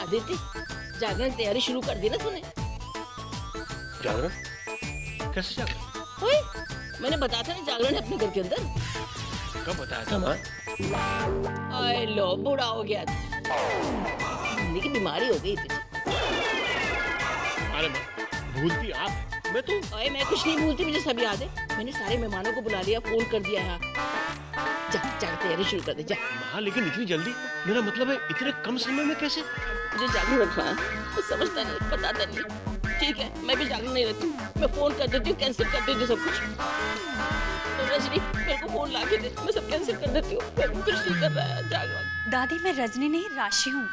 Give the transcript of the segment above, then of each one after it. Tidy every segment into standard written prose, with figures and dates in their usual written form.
आदित्य, जागरण की तैयारी शुरू कर दी ना तूने? जागरण? कैसे जागरण? ओए, मैंने बताया था ना जागरण है अपने घर के अंदर। कब बताया था माँ? आए लो, बूढ़ा हो गया तू। हिंदी की बीमारी हो गई तुझे। अरे माँ, भूलती आप, मैं तो। ओए, मैं कुछ नहीं भूलती, मुझे सब याद है। मैंने सारे मेहमानों को बुला लिया, फोन कर दिया है। जा जा तैयारी शुरू कर दे जा। माँ लेकिन इतनी जल्दी? मेरा मतलब है इतने कम समय में कैसे? मुझे जागरण रखना है, तो समझता नहीं, बताता नहीं। ठीक है, मैं भी जागरण नहीं रखती, मैं फोन कर देती हूँ, कैंसिल कर देती हूँ सब कुछ। तो रजनी, मेरे को फोन ला के दे, मैं सब कैंसिल कर देती हूँ। मैं कुछ नहीं कर रहा है जागरण। दादी, मैं रजनी नहीं, राशि हूँ,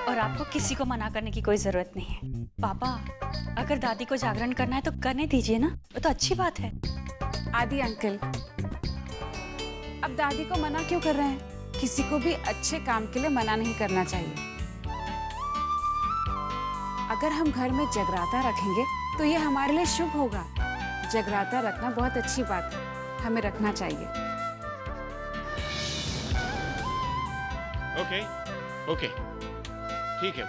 और आपको किसी को मना करने की कोई जरूरत नहीं है। पापा, अगर दादी को जागरण करना है तो करने दीजिए ना, वो तो अच्छी बात है। आदि अंकल, अब दादी को मना क्यों कर रहे हैं? किसी को भी अच्छे काम के लिए मना नहीं करना चाहिए। अगर हम घर में जगराता रखेंगे तो ये हमारे लिए शुभ होगा। जगराता रखना बहुत अच्छी बात है, हमें रखना चाहिए। ओके, ओके, ठीक है।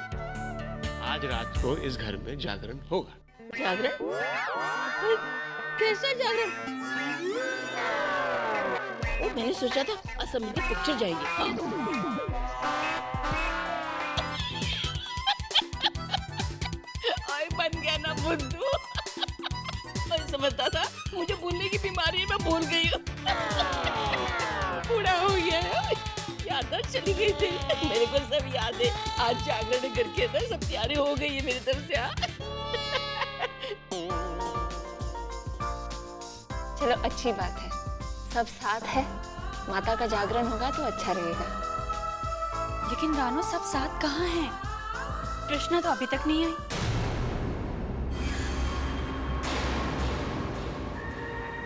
आज रात को इस घर में जागरण होगा। जागरण? कैसा जागरण? ओ, मैंने सोचा था असम की पिक्चर जाएगी। हाँ। बन गया ना बुद्धू। मैं समझता था मुझे भूलने की बीमारी है, मैं भूल गई हूँ। बूढ़ा हो गया है, याददाश्त चली गई थी। मेरे को सब याद है। आज जागरण घर के अंदर सब तैयारी हो गई है मेरी तरफ से। चलो अच्छी बात है, सब साथ है। माता का जागरण होगा तो अच्छा रहेगा। लेकिन रानो, सब साथ कहाँ हैं? कृष्णा तो अभी तक नहीं आई।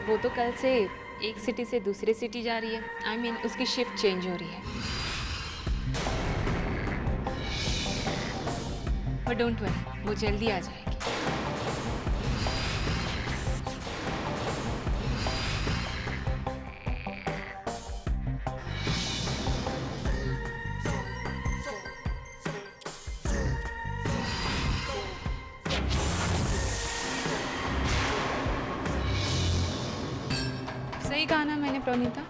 वो तो कल से एक सिटी से दूसरे सिटी जा रही है। I mean, उसकी शिफ्ट चेंज हो रही है। पर डोंट वरी, वो जल्दी आ जाएगी। सही कहा ना मैंने प्रोनीता?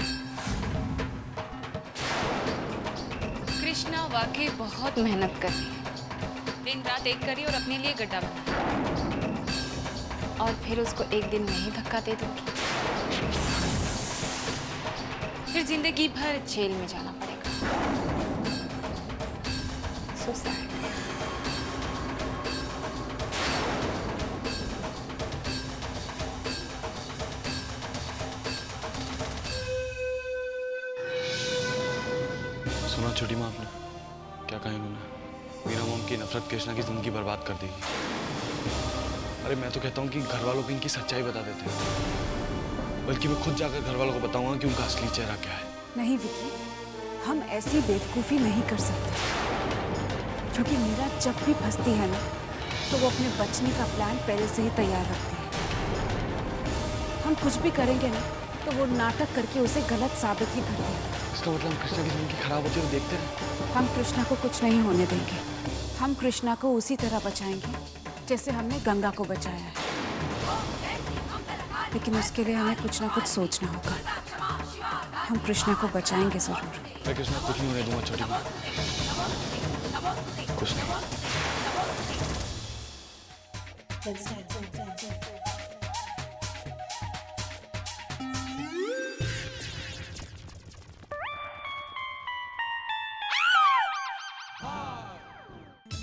कृष्णा वाकई बहुत मेहनत कर रही है। दिन रात एक करी और अपने लिए गड्ढा बना, और फिर उसको एक दिन में ही धक्का दे दूंगी। फिर जिंदगी भर जेल में जाना पड़ेगा। So sad. सुना छोटी माँ आपने क्या कहा इन्होंने? मीरा मॉम की नफरत कृष्णा की जिंदगी बर्बाद कर देगी। अरे मैं तो कहता हूँ कि घर वालों को इनकी सच्चाई बता देते हैं, बल्कि मैं खुद जाकर घर वालों को बताऊंगा कि उनका असली चेहरा क्या है। नहीं विकी, हम ऐसी बेवकूफ़ी नहीं कर सकते, क्योंकि मीरा जब भी फंसती है ना तो वो अपने बचने का प्लान पहले से ही तैयार रखती है। हम कुछ भी करेंगे ना तो वो नाटक करके उसे गलत साबित ही करती है। इसका मतलब कृष्णा की जिंदगी खराब होती है और देखते रहे। हम कृष्णा को कुछ नहीं होने देंगे। हम कृष्णा को उसी तरह बचाएंगे जैसे हमने गंगा को बचाया है। लेकिन उसके लिए हमें कुछ ना कुछ सोचना होगा। हम कृष्णा को बचाएंगे जरूर। मैं कृष्णा कुछ नहीं होने दूंगा छोटी माँ, कुछ नहीं।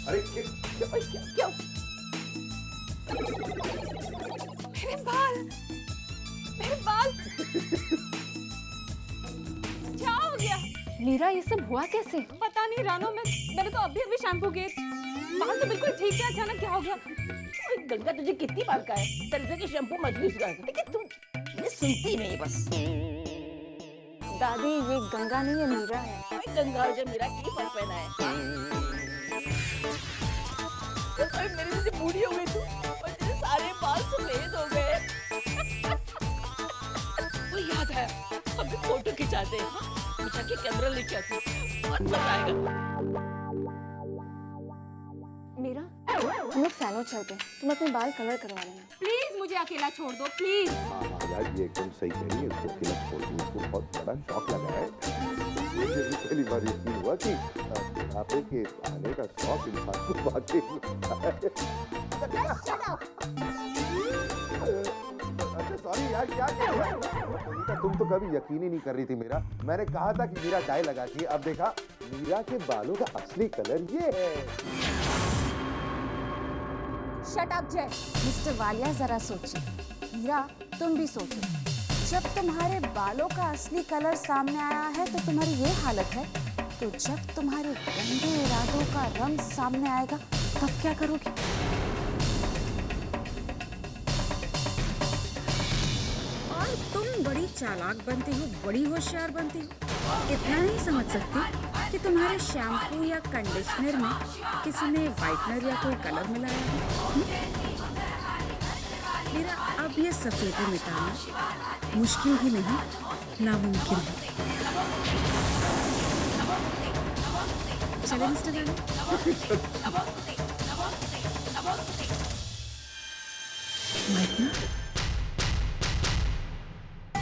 अरे क्या? मेरे बाल, मेरे बाल क्या हो गया? मीरा, ये सब हुआ कैसे? पता नहीं रानो, मैंने तो अभी शैम्पू किए, बाल तो बिल्कुल ठीक है। अचानक क्या हो गया? गंगा तुझे कितनी बार कहा है तरह के शैम्पू मत यूज कर, लेकिन तुम ये सुनती नहीं बस। दादी, ये गंगा नहीं है, मीरा है। गंगा और जब मेरा की फर्क पहना है। मेरी जैसे बूढ़ी हो गई तू और तेरे सारे बाल सफेद हो गए। वो याद है, हम भी फोटो खिंचाते हैं। मीठा के कैमरा लेके आती, बहुत मजा आएगा। मीरा, हम लोग सैनो चलते हैं, तुम अपने बाल कलर करवा लेना। प्लीज मुझे अकेला छोड़ दो प्लीज। हाँ यार, ये एकदम सही कह रही है। उसको अकेला छोड़ दूँ, उसको बहुत बड़ा शौक लगा है। मुझे भी पहली बार यकीन हुआ कि बुढ़ापे के आने का शौक इंसान को वाकई लगता है। अच्छा सॉरी यार, क्या कह रही है? तुम तो कभी यकीन ही नहीं कर रही थी मेरा। मैंने कहा था कि मीरा डाई लगाती है, अब देखा मीरा के बालों का असली कलर ये है। शट अप जय। मिस्टर वालिया, जरा सोचिए। मीरा, तुम भी सोचो। जब तुम्हारे बालों का असली कलर सामने आया है तो तुम्हारी ये हालत है, तो जब तुम्हारे गंदे इरादों का रंग सामने आएगा तब क्या करोगी? और तुम बड़ी चालाक बनती हो, बड़ी होशियार बनती हो। इतना नहीं समझ सकती कि तुम्हारे शैम्पू या कंडीशनर में किसी ने व्हाइटनर या कोई कलर मिलाया है? मेरा अब ये सफेदी मिटाना मुश्किल ही नहीं, नामुमकिन है। चले मिस्टर राणा।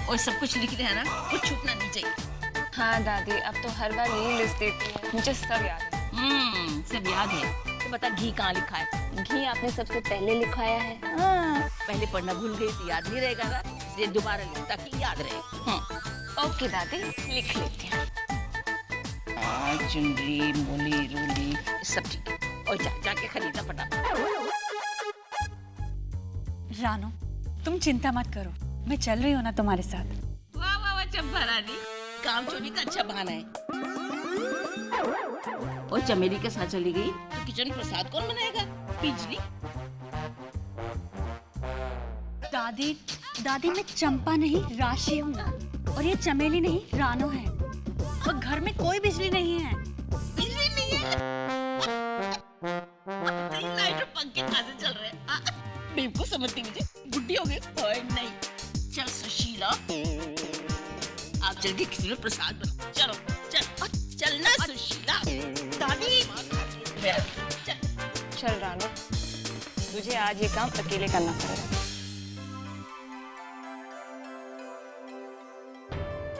और सब कुछ लिख रहे हैं ना, कुछ छूटना नहीं चाहिए। हाँ दादी, अब तो हर बार यही लिस्ट देती है, मुझे सब याद है। सब याद है। तो बता घी कहाँ लिखा है? घी आपने सबसे पहले लिखवाया है। पहले पढ़ना भूल गई तो याद नहीं रहेगा ना, इसलिए दोबारा लिख ताकि याद रहे। ओके दादी, लिख लेती हूँ। चुनरी, मूली, रूली, सब ठीक है। और जाके खरीदा फटाफट। रानो, तुम चिंता मत करो, मैं चल रही हूँ ना तुम्हारे साथ। वाह वाह वाह चंपा रानी, काम चोरी का अच्छा बहाना है। और चमेली के साथ चली गई तो किचन प्रसाद कौन बनाएगा? बिजली। दादी, दादी मैं चंपा नहीं राशि हूँ, और ये चमेली नहीं रानो है, और घर में कोई बिजली नहीं है। बिजली नहीं है? लाइट और पंखे कहाँ से चल रहे हैं? बेवकूफ समझती मुझे, बुढ़ी हो गई। नहीं, चल सुशीला, आप चल के किसी में प्रसाद बनाओ। चलो चल, चलना सुशीला। दादी चल रानो, तुझे आज ये काम अकेले करना पड़ेगा।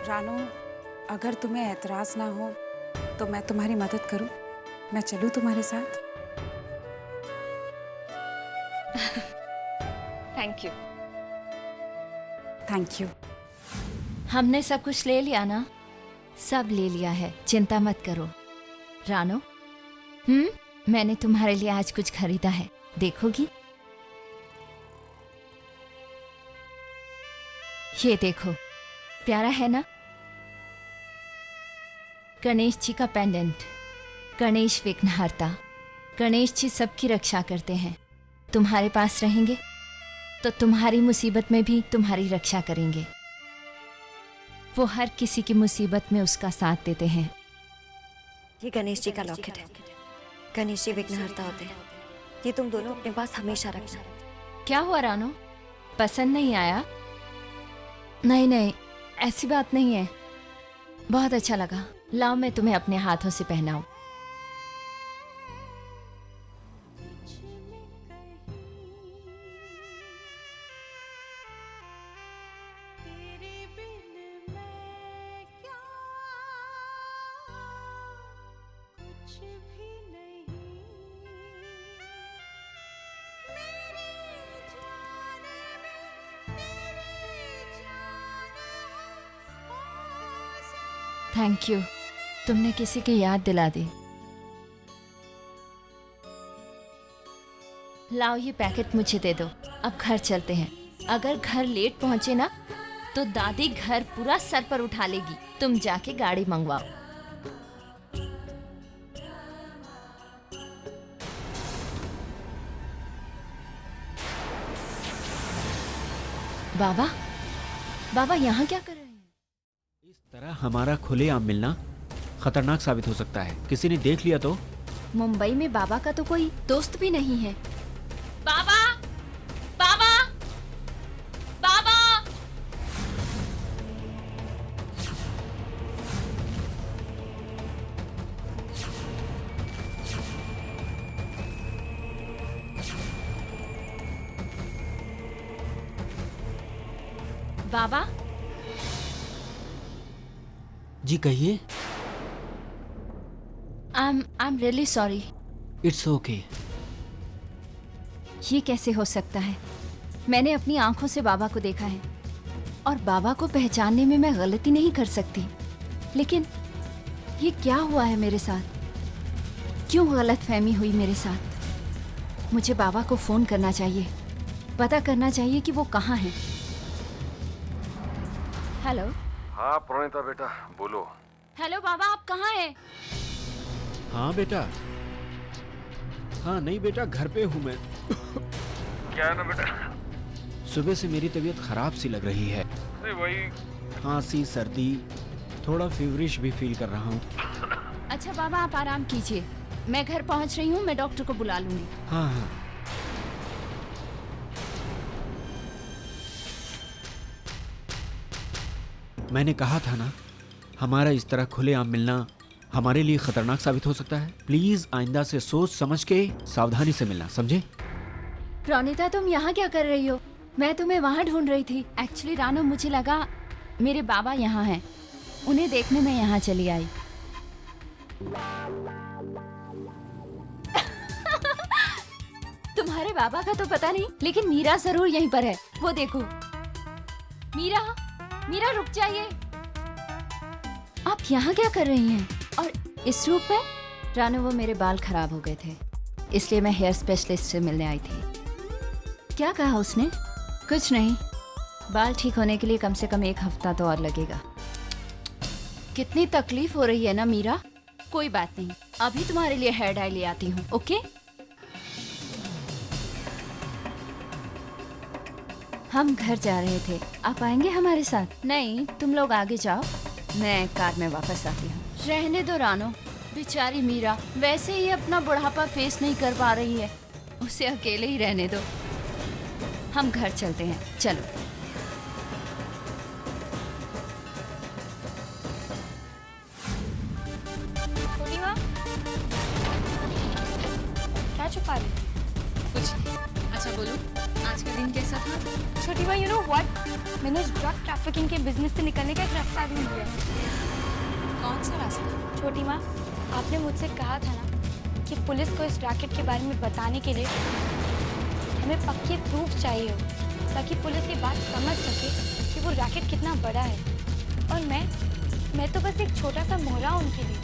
रानो, अगर तुम्हें एतराज ना हो तो मैं तुम्हारी मदद करूं? मैं चलूं तुम्हारे साथ? Thank you. Thank you. हमने सब कुछ ले लिया ना? सब ले लिया है, चिंता मत करो। रानो, मैंने तुम्हारे लिए आज कुछ खरीदा है, देखोगी? ये देखो, प्यारा है ना? गणेश जी का पेंडेंट। गणेश विघ्नहर्ता। गणेश जी सबकी रक्षा करते हैं। तुम्हारे पास रहेंगे तो तुम्हारी मुसीबत में भी तुम्हारी रक्षा करेंगे। वो हर किसी की मुसीबत में उसका साथ देते हैं। ये गणेश जी का लॉकेट है। गणेश जी विघ्नहर्ता होते हैं। ये तुम दोनों अपने पास हमेशा रखना। क्या हुआ रानो, पसंद नहीं आया? नहीं नहीं, ऐसी बात नहीं है, बहुत अच्छा लगा। लाओ मैं तुम्हें अपने हाथों से पहनाऊं। थैंक यू, तुमने किसी की याद दिला दी। लाओ ये पैकेट मुझे दे दो, अब घर चलते हैं। अगर घर लेट पहुंचे ना तो दादी घर पूरा सर पर उठा लेगी। तुम जाके गाड़ी मंगवाओ। बाबा, बाबा यहाँ क्या कर रहे हैं? इस तरह हमारा खुलेआम मिलना खतरनाक साबित हो सकता है। किसी ने देख लिया तो? मुंबई में बाबा का तो कोई दोस्त भी नहीं है। बाबा, बाबा, बाबा। बाबा जी कहिए। I am really sorry. It's okay. ये कैसे हो सकता है? मैंने अपनी आंखों से बाबा को देखा है और बाबा को पहचानने में मैं गलती नहीं कर सकती, लेकिन ये क्या हुआ है मेरे साथ? क्यों गलतफहमी हुई मेरे साथ? मुझे बाबा को फोन करना चाहिए, पता करना चाहिए कि वो कहाँ हैं। हेलो। हाँ प्रणीता बेटा बोलो। हेलो बाबा, आप कहाँ हैं? हाँ बेटा। हाँ नहीं बेटा, घर पे हूँ मैं। क्या है ना बेटा? सुबह से मेरी तबीयत खराब सी लग रही है। वही खांसी, सर्दी, थोड़ा फीवरिश भी फील कर रहा हूँ। अच्छा बाबा, आप आराम कीजिए, मैं घर पहुँच रही हूँ, मैं डॉक्टर को बुला लूंगी। हाँ हाँ। मैंने कहा था ना, हमारा इस तरह खुलेआम मिलना हमारे लिए खतरनाक साबित हो सकता है। प्लीज आइंदा से सोच समझ के सावधानी से मिलना, समझे? प्रणीता, तुम यहाँ क्या कर रही हो? मैं तुम्हें वहाँ ढूंढ रही थी। एक्चुअली रानो, मुझे लगा मेरे बाबा यहाँ हैं, उन्हें देखने मैं यहाँ चली आई। तुम्हारे बाबा का तो पता नहीं, लेकिन मीरा जरूर यहीं पर है। वो देखो। मीरा, मीरा रुक जाइए। आप यहाँ क्या कर रही हैं? और इस रूप में? रानो, वो मेरे बाल खराब हो गए थे, इसलिए मैं हेयर स्पेशलिस्ट से मिलने आई थी। क्या कहा उसने? कुछ नहीं, बाल ठीक होने के लिए कम से कम 1 हफ्ता तो और लगेगा। कितनी तकलीफ हो रही है ना मीरा? कोई बात नहीं, अभी तुम्हारे लिए हेयर डाई ले आती हूँ। ओके? हम घर जा रहे थे, आप आएंगे हमारे साथ? नहीं, तुम लोग आगे जाओ, मैं कार में वापस आती हूँ। रहने दो रानो, बेचारी मीरा वैसे ही अपना बुढ़ापा फेस नहीं कर पा रही है, उसे अकेले ही रहने दो। हम घर चलते हैं, चलो। क्या छुपा रही? कुछ नहीं। अच्छा बोलो, आज का दिन कैसा था? छोटी माँ, यू नो व्हाट, मैंने उस ड्रग ट्रैफिकिंग के बिजनेस से निकलने का एक रास्ता ढूंढ लिया। कौन सा रास्ता? छोटी माँ, आपने मुझसे कहा था ना कि पुलिस को इस रैकेट के बारे में बताने के लिए हमें पक्के प्रूफ चाहिए हो, ताकि पुलिस ये बात समझ सके कि वो रैकेट कितना बड़ा है। और मैं तो बस एक छोटा सा मोहरा हूँ उनके लिए।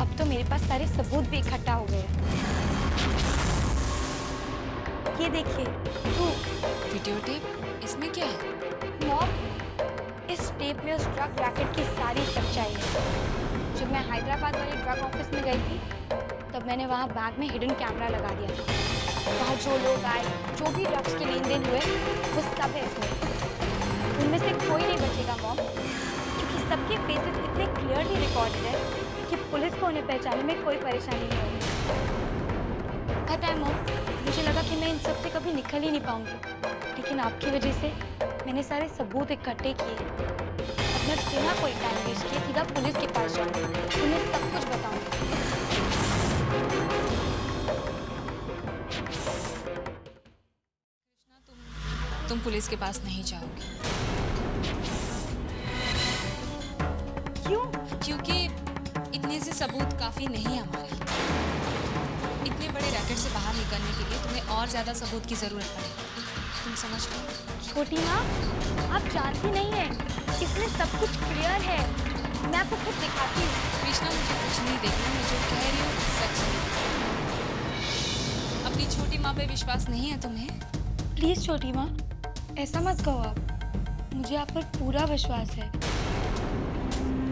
अब तो मेरे पास सारे सबूत भी इकट्ठा हो गए। ये देखिए प्रूफ। वीडियो टेप, इसमें क्या है? मॉम, इस टेप में उस ड्रग रैकेट की सारी सच्चाई है। जब मैं हैदराबाद वाले ड्रग ऑफिस में गई थी, तब मैंने वहाँ बैग में हिडन कैमरा लगा दिया था। वहाँ जो लोग आए, जो भी ड्रग्स के लेन देन हुए, वो सब है इसमें। उनमें से कोई नहीं बचेगा मॉम, क्योंकि सबके फेसेस इतने क्लियरली रिकॉर्डेड है कि पुलिस को उन्हें पहचानने में कोई परेशानी नहीं होगी। पता है मॉम, मुझे लगा कि मैं इन सब से कभी निकल ही नहीं पाऊंगी, लेकिन आपकी वजह से मैंने सारे सबूत इकट्ठे किए। अब मैं बिना कोई टाइम वेस्ट किए सीधा पुलिस के पास जाऊंगी, उन्हें सब कुछ बताऊंगी। तुम पुलिस के पास नहीं जाओगे। क्यों? क्योंकि इतने से सबूत काफी नहीं है हमारे लिए। इतने बड़े रैकेट से बाहर निकलने के लिए तुम्हें और ज्यादा सबूत की जरूरत पड़ेगी। तुम समझ लो। छोटी माँ, आप जानती नहीं है, इसमें सब कुछ क्लियर है। मैं आपको खुद दिखाती हूँ। कृष्णा, मुझे कुछ नहीं देखना, मैं जो कह रही हूँ सच है। अपनी छोटी माँ पे विश्वास नहीं है तुम्हें? प्लीज छोटी माँ, ऐसा मत कहो आप, मुझे आप पर पूरा विश्वास है।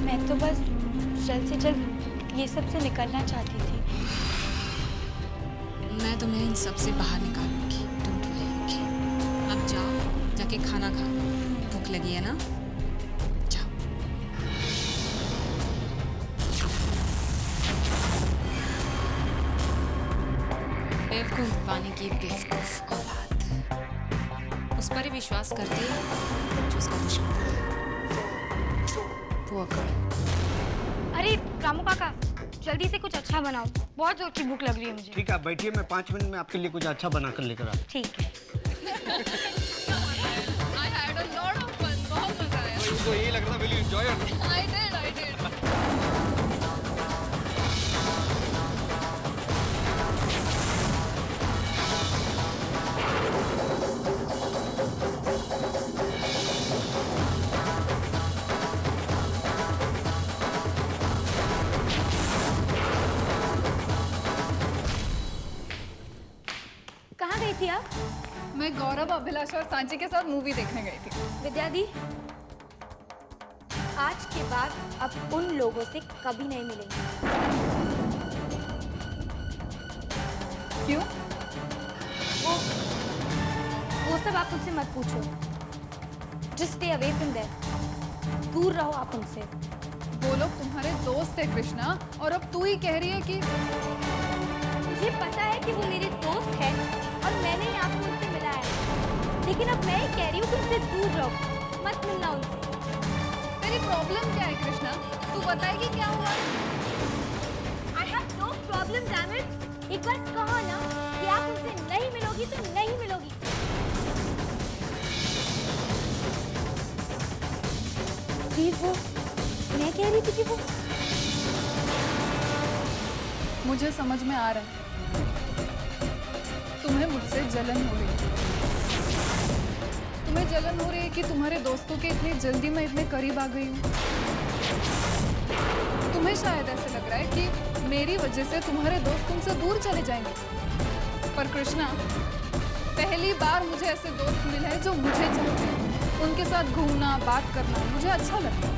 मैं तो बस जल्द से जल्द ये सब से निकलना चाहती थी। मैं तुम्हें इन सब से बाहर निकालूंगी, डोंट वरी। अब जाओ, जाके खाना खा लो, भूख लगी है ना? जाओ। बेवकूफ पानी की बेवकूफ औलाद, उस पर ही विश्वास करते हैं जो उसका दुश्मन है। वो अरे रामू काका, जल्दी से कुछ अच्छा बनाओ, बहुत जोर की भूख लग रही है मुझे। ठीक है, आप बैठिए, मैं 5 मिनट में आपके लिए कुछ अच्छा बना कर लेकर आता हूँ। ठीक है। I had a lot उसको यही लग रहा था, विल यू एंजॉय और नहीं? I did. कहाँ गई थी आप? मैं गौरव, अभिलाषा और सांची के साथ मूवी देखने गई थी। विद्या दी, आज के बाद अब उन लोगों से कभी नहीं मिलेंगे। क्यों? वो सब आप उनसे मत पूछो। Just stay away from there. दूर रहो आप उनसे। वो लोग तुम्हारे दोस्त है कृष्णा, और अब तू ही कह रही है कि मुझे पता है कि वो मेरे दोस्त है और मैंने ही आपको उनसे मिलाया है, लेकिन अब मैं ही कह रही हूँ कि उनसे दूर रहो, मत मिलना उनसे। तेरी प्रॉब्लम क्या है कृष्णा? तू बताएगी क्या हुआ? I have no problem, damn it। एक बार कहो ना कि आप उनसे नहीं मिलोगी तो नहीं मिलोगी। फिर वो मैं कह रही थी कि वो मुझे समझ में आ रहा है, तुम्हें मुझसे जलन हो रही है। तुम्हें जलन हो रही है कि तुम्हारे दोस्तों के इतनी जल्दी मैं इतने करीब आ गई हूँ। तुम्हें शायद ऐसे लग रहा है कि मेरी वजह से तुम्हारे दोस्त तुमसे दूर चले जाएंगे। पर कृष्णा, पहली बार मुझे ऐसे दोस्त मिले हैं जो मुझे चाहते हैं। उनके साथ घूमना, बात करना मुझे अच्छा लगता है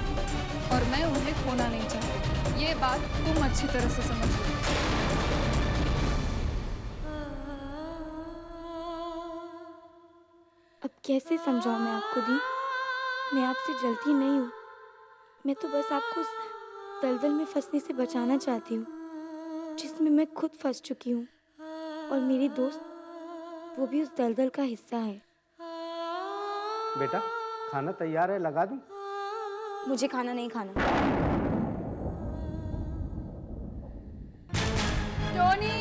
और मैं उन्हें खोना नहीं चाहती। ये बात तुम अच्छी तरह से समझ लो। अब कैसे समझाऊं मैं आपको दी? मैं आपसे जलती नहीं हूँ, मैं तो बस आपको उस दलदल में फंसने से बचाना चाहती हूँ जिसमें मैं खुद फंस चुकी हूँ, और मेरी दोस्त वो भी उस दलदल का हिस्सा है। बेटा, खाना तैयार है, लगा दूं? मुझे खाना नहीं खाना। टोनी,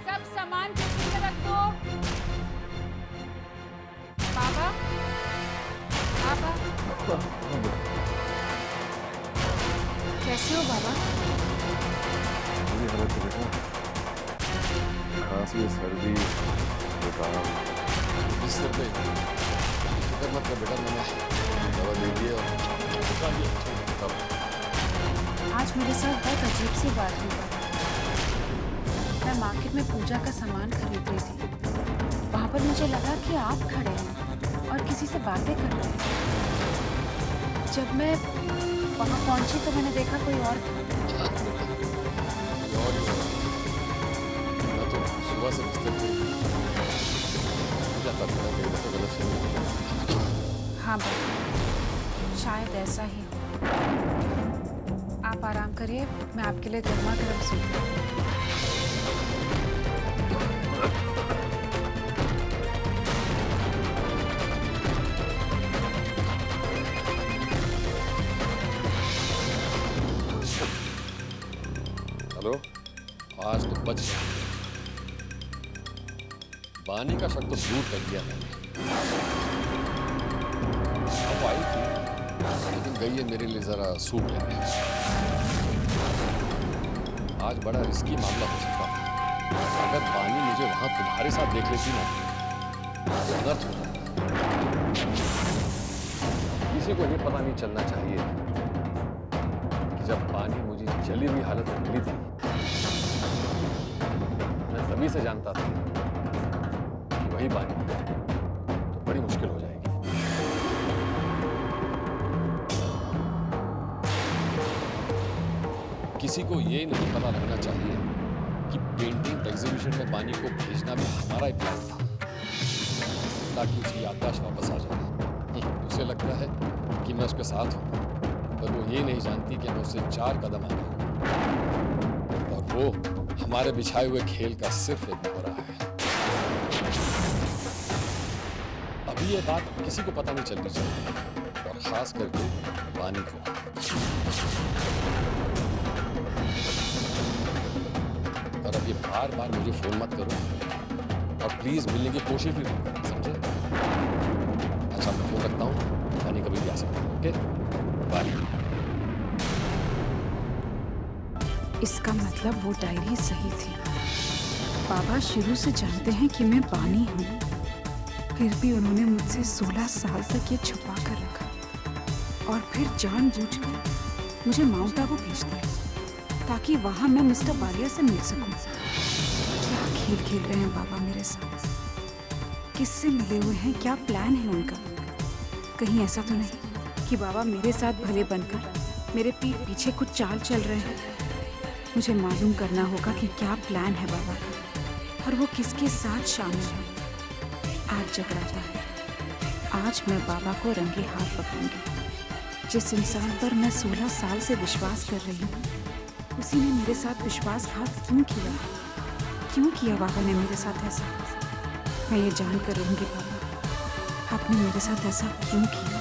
सब सामान किचन में रख दो। बाबा, बाबा, कैसे हो बाबा? बुरी हालत है बेटा, खांसी, सर्दी, जुकाम। इस सर पे फिक्र मत कर बेटा, मैंने दवा दे दी है और बुखा भी अच्छा है। आज मेरे साथ बहुत अजीब सी बात हुई बाबा। मैं मार्केट में पूजा का सामान खरीद रही थी। वहाँ पर मुझे लगा कि आप खड़े हैं और किसी से बातें कर रहे हैं। जब मैं वहाँ पहुँची तो मैंने देखा कोई और था। मैं तो सुबह से बिस्तर पे जाता था, कई दफे गलत। हाँ बाबा, शायद ऐसा ही हो। आप आराम करिए, मैं आपके लिए गर्मा गर्म सूप। हेलो, आज तो बच गया। बानी का शक तो दूर कर दिया मैंने। अब आई थी, लेकिन गई है मेरे लिए जरा सूप लेने। आज बड़ा रिस्की मामला हो सकता है। अगर बानी मुझे वहां तुम्हारे साथ देख लेती ना तो अनर्थ हो जाता। किसी को ये पता नहीं चलना चाहिए कि जब बानी मुझे जली हुई हालत में मिली थी, मैं तभी से जानता था कि वही बानी है, तो बड़ी मुश्किल हो जाएगी। किसी को ये नहीं पता लगना चाहिए कि पेंटिंग एग्जीबिशन में बानी को भेजना भी हमारा ही प्लान था, ताकि उसकी याददाश्त वापस आ जाए। उसे लगता है कि मैं उसके साथ हूँ, पर वो ये नहीं जानती कि मैं उससे 4 कदम आगे हूँ, और वो हमारे बिछाए हुए खेल का सिर्फ एक मोहरा है। अभी ये बात किसी को पता नहीं चलनी चाहिए, और खास करके बानी को। और अब ये बार बार मुझे फोन मत करो, और प्लीज मिलने की कोशिश भी मत करो, समझे? अच्छा, मैं फोन रखता हूँ। बताने कभी भी आ सकते हैं। Okay bye. इसका मतलब वो डायरी सही थी। बाबा शुरू से जानते हैं कि मैं बानी हूँ, फिर भी उन्होंने मुझसे 16 साल तक ये छुपा कर रखा और फिर जानबूझकर मुझे माउंट आबू भेज दिया ताकि वहां मैं मिस्टर बालिया से मिल सकूं। क्या खेल खेल रहे हैं बाबा मेरे साथ? किससे मिले हुए हैं? क्या प्लान है उनका? कहीं ऐसा तो नहीं कि बाबा मेरे साथ भले बनकर मेरे पीठ पीछे कुछ चाल चल रहे हैं? मुझे मालूम करना होगा कि क्या प्लान है बाबा का और वो किसके साथ शामिल है। आज जगराता है, आज मैं बाबा को रंगे हाथ पकड़ूंगी। जिस इंसान पर मैं 16 साल से विश्वास कर रही हूँ, उसी ने मेरे साथ विश्वासघात क्यों किया? क्यों किया बाबा ने मेरे साथ ऐसा? मैं ये जान कर रहूंगी बाबा, आपने मेरे साथ ऐसा क्यों किया?